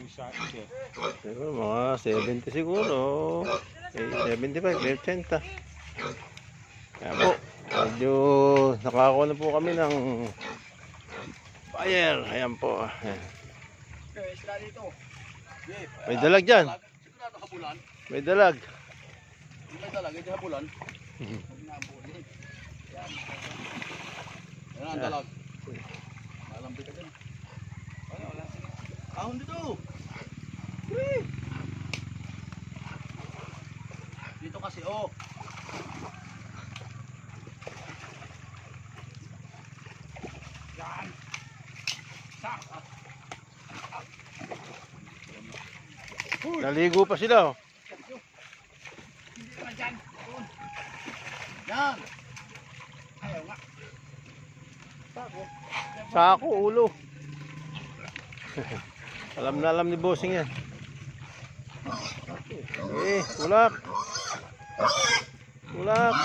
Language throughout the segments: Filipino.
Siguro mga 70 siguro. Okay, 75, 80. Kaya po, medyo nakakuha na po kami ng buyer. Ayan po. Ayan. May dalag dyan. May dalag. May dalag, ito habulan. Yan ang dalag. Malambi ka dyan. Wala. Ahon dito. Dito kasi, oh. Yan. Naligo pa sila. Oh. Hindi naman dyan. Yan. Ayaw nga. Sako, ulo. Alam na alam ni bossing yan. Ulak. Ulak.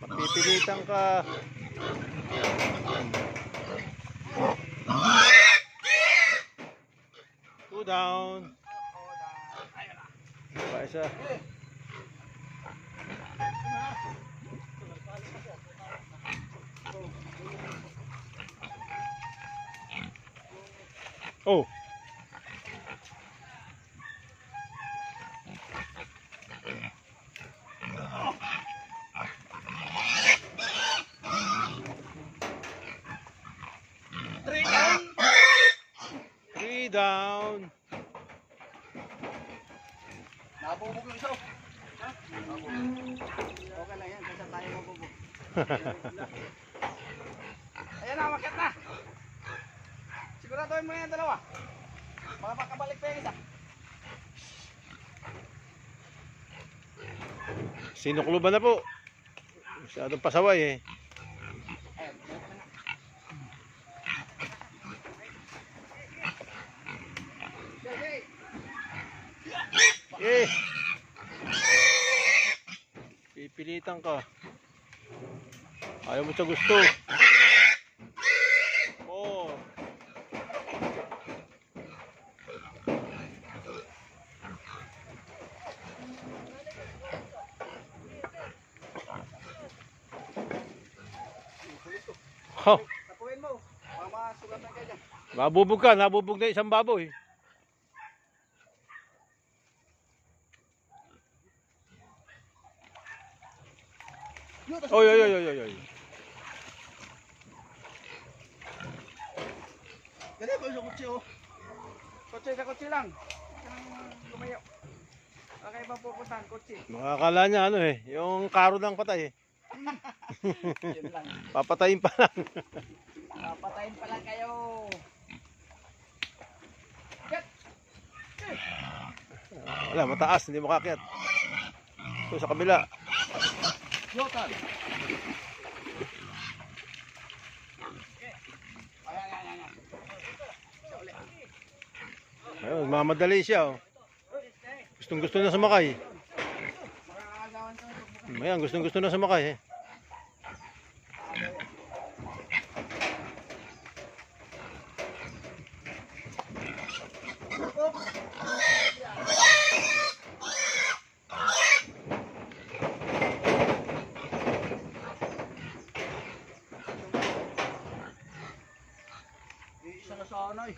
Papipilitan ka. Two down. Pa isa. Oh. Three down. Nabubog yung isa. Ha? Okay lang yan, kasi tayo mabubog. Ayan na, makit na. Siguraduhin mo yan dalawa. Baka makabalik pa yung isa. Sinukluban na po. Masyadong pasaway eh. Eh. Pipilitan ka. Ayaw mo sa gusto. Oh. Oh. Tapuin mo. Mama, sugatan ka dyan. Mabubog ka, nabubog na isang baboy. Oy, oy, oy, oy, oy. Gani ko sa kutsi, oh. Kutsi lang. Lumayo. Okay ba pupuntahan, kutsi? Makakala niya ano eh, yung karo lang patay eh. Yun lang. Papatayin pa lang. Papatayin pa lang kayo. Wala, mataas, hindi makakyat. Ito sa kabila. Yotan. Ayun, mamadali siya oh. Gustong gusto na sumakay. Ayan, gustong gusto na sumakay eh. Isa na sana eh.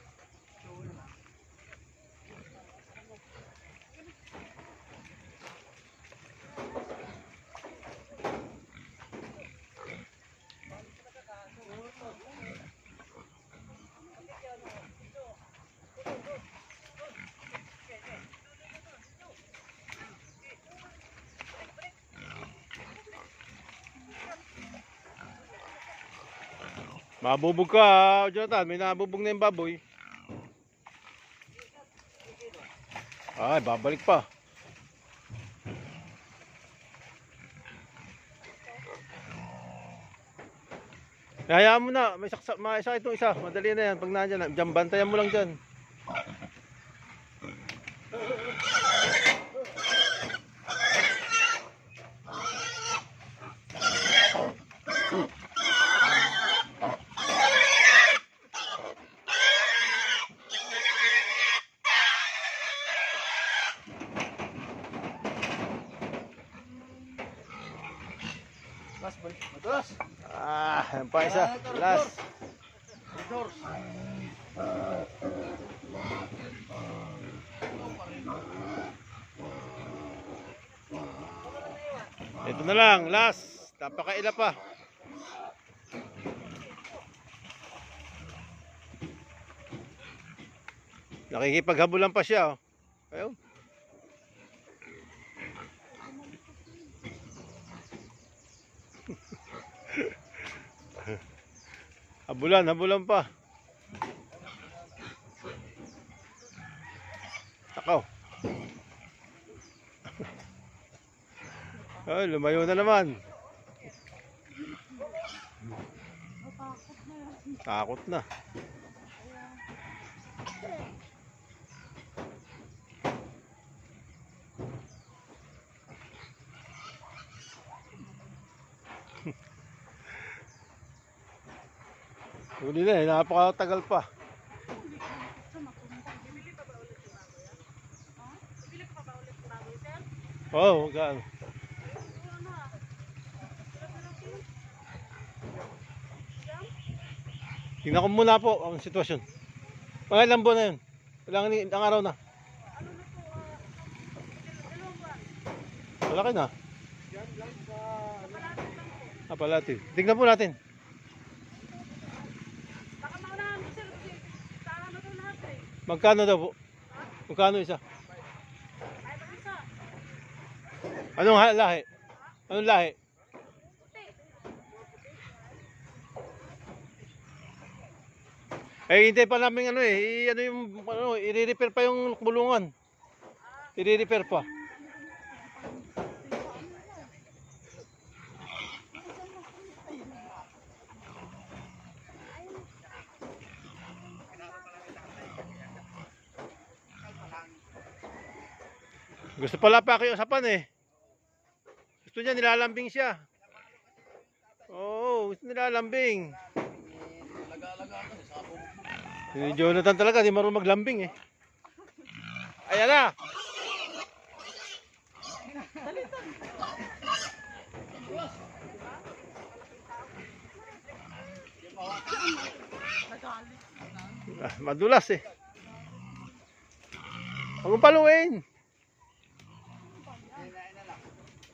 Mabubog ka, Jonathan. May nabubog na yung baboy. Ay, babalik pa. Hayaan mo na. May isa itong isa. Madali na yan. Pag nandyan, dyan, bantayan mo lang dyan. Ayan pa isa. Last. Doors. Ito na lang. Last. Napakaila pa. Nakikipaghabulan pa siya. Oh. Ayun. Habulan pa. Takaw. Ay, lumayo na naman. Takot na. Huli na eh, napakatagal pa. Oo, gaano. Tingnan ko muna po ang sitwasyon. Mga ilang buwan na yun? Ilang araw na? Malaki na. Palati. Tingnan po natin. Magkano daw po? Magkano isa? Anong lahi? Anong lahi? Eh, hindi pa namin i-repair pa yung bulungan. I-repair pa. Gusto pala pa kayo usapan eh. Gusto niya nilalambing siya. Oo, gusto nilalambing. Si Jonathan talaga, di marunong maglambing eh. Ayan na! Madulas eh. Huwag mong paluin.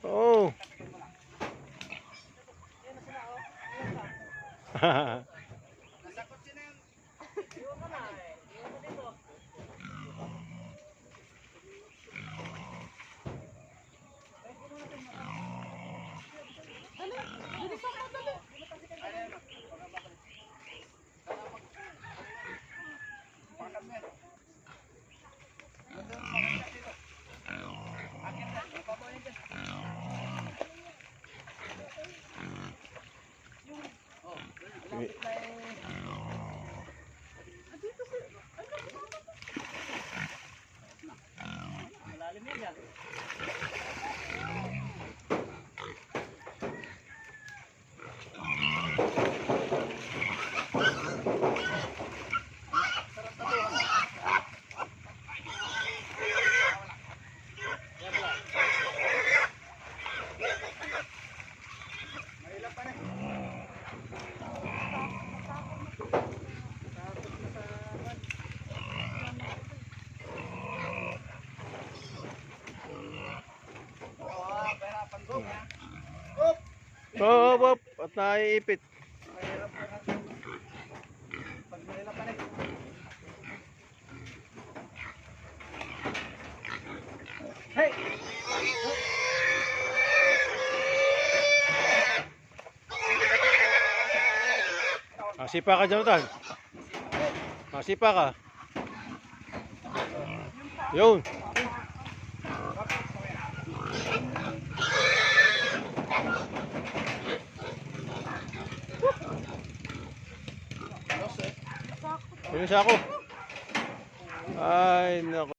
Oo. Op, at naiipit. Hey! Masipa ka, Jonathan. Masipa ka. Yun. Yun siya ako. Ay, naku.